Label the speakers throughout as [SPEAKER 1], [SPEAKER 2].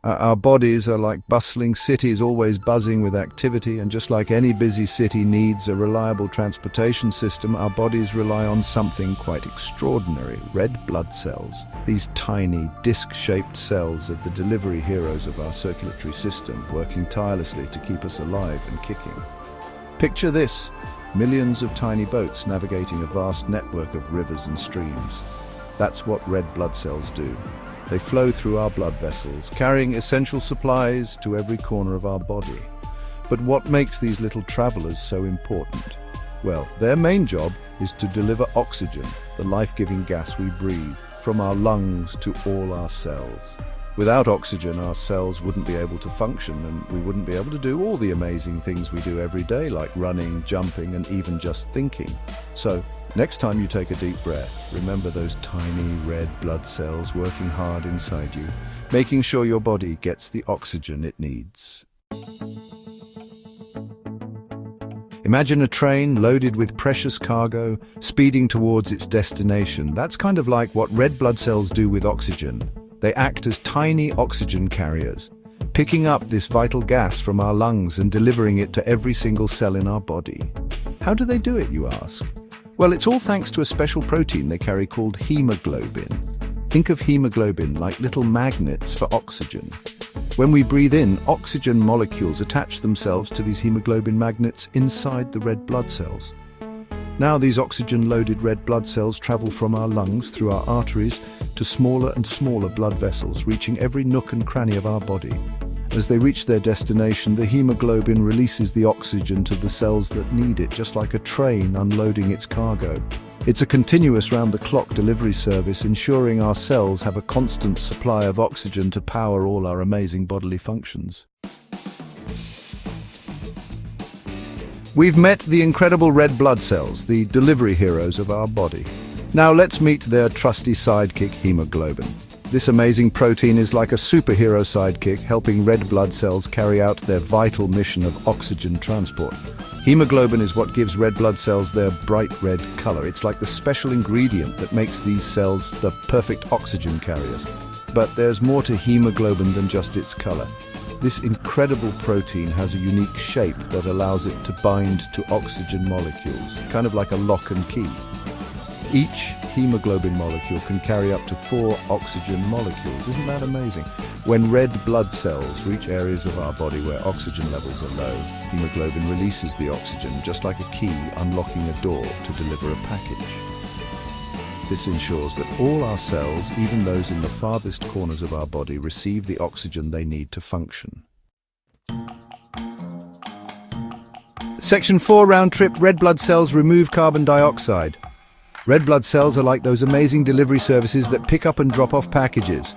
[SPEAKER 1] Our bodies are like bustling cities, always buzzing with activity, and just like any busy city needs a reliable transportation system, our bodies rely on something quite extraordinary: red blood cells. These tiny, disc-shaped cells are the delivery heroes of our circulatory system, working tirelessly to keep us alive and kicking. Picture this: millions of tiny boats navigating a vast network of rivers and streams. That's what red blood cells do. They flow through our blood vessels, carrying essential supplies to every corner of our body. But what makes these little travelers so important? Well, their main job is to deliver oxygen, the life-giving gas we breathe, from our lungs to all our cells. Without oxygen, our cells wouldn't be able to function, and we wouldn't be able to do all the amazing things we do every day, like running, jumping, and even just thinking. So, next time you take a deep breath, remember those tiny red blood cells working hard inside you, making sure your body gets the oxygen it needs. Imagine a train loaded with precious cargo, speeding towards its destination. That's kind of like what red blood cells do with oxygen. They act as tiny oxygen carriers, picking up this vital gas from our lungs and delivering it to every single cell in our body. How do they do it, you ask? Well, it's all thanks to a special protein they carry called hemoglobin. Think of hemoglobin like little magnets for oxygen. When we breathe in, oxygen molecules attach themselves to these hemoglobin magnets inside the red blood cells. Now these oxygen-loaded red blood cells travel from our lungs through our arteries to smaller and smaller blood vessels, reaching every nook and cranny of our body. As they reach their destination, the hemoglobin releases the oxygen to the cells that need it, just like a train unloading its cargo. It's a continuous round-the-clock delivery service, ensuring our cells have a constant supply of oxygen to power all our amazing bodily functions. We've met the incredible red blood cells, the delivery heroes of our body. Now let's meet their trusty sidekick, hemoglobin. This amazing protein is like a superhero sidekick, helping red blood cells carry out their vital mission of oxygen transport. Hemoglobin is what gives red blood cells their bright red color. It's like the special ingredient that makes these cells the perfect oxygen carriers. But there's more to hemoglobin than just its color. This incredible protein has a unique shape that allows it to bind to oxygen molecules, kind of like a lock and key. Each hemoglobin molecule can carry up to 4 oxygen molecules. Isn't that amazing? When red blood cells reach areas of our body where oxygen levels are low, hemoglobin releases the oxygen, just like a key unlocking a door to deliver a package. This ensures that all our cells, even those in the farthest corners of our body, receive the oxygen they need to function. Section 4 round trip: red blood cells remove carbon dioxide. Red blood cells are like those amazing delivery services that pick up and drop off packages.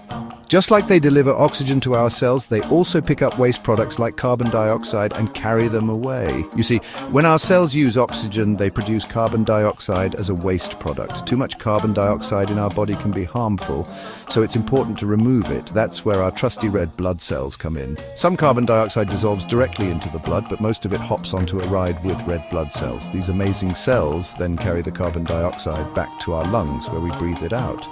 [SPEAKER 1] Just like they deliver oxygen to our cells, they also pick up waste products like carbon dioxide and carry them away. You see, when our cells use oxygen, they produce carbon dioxide as a waste product. Too much carbon dioxide in our body can be harmful, so it's important to remove it. That's where our trusty red blood cells come in. Some carbon dioxide dissolves directly into the blood, but most of it hops onto a ride with red blood cells. These amazing cells then carry the carbon dioxide back to our lungs, where we breathe it out.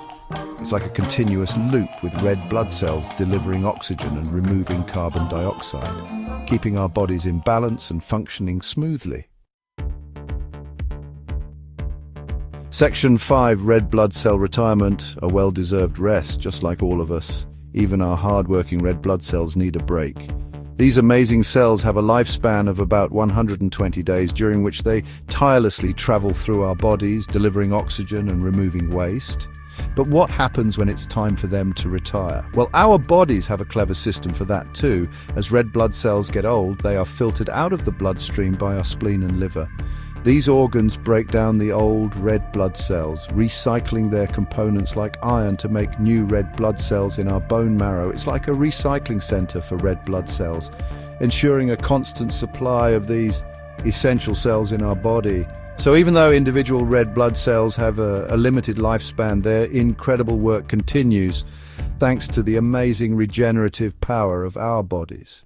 [SPEAKER 1] It's like a continuous loop with red blood cells delivering oxygen and removing carbon dioxide, keeping our bodies in balance and functioning smoothly. Section 5, red blood cell retirement, a well-deserved rest. Just like all of us, even our hard-working red blood cells need a break. These amazing cells have a lifespan of about 120 days, during which they tirelessly travel through our bodies, delivering oxygen and removing waste. But what happens when it's time for them to retire? Well, our bodies have a clever system for that too. As red blood cells get old, they are filtered out of the bloodstream by our spleen and liver. These organs break down the old red blood cells, recycling their components like iron to make new red blood cells in our bone marrow. It's like a recycling center for red blood cells, ensuring a constant supply of these essential cells in our body. So even though individual red blood cells have a limited lifespan, their incredible work continues thanks to the amazing regenerative power of our bodies.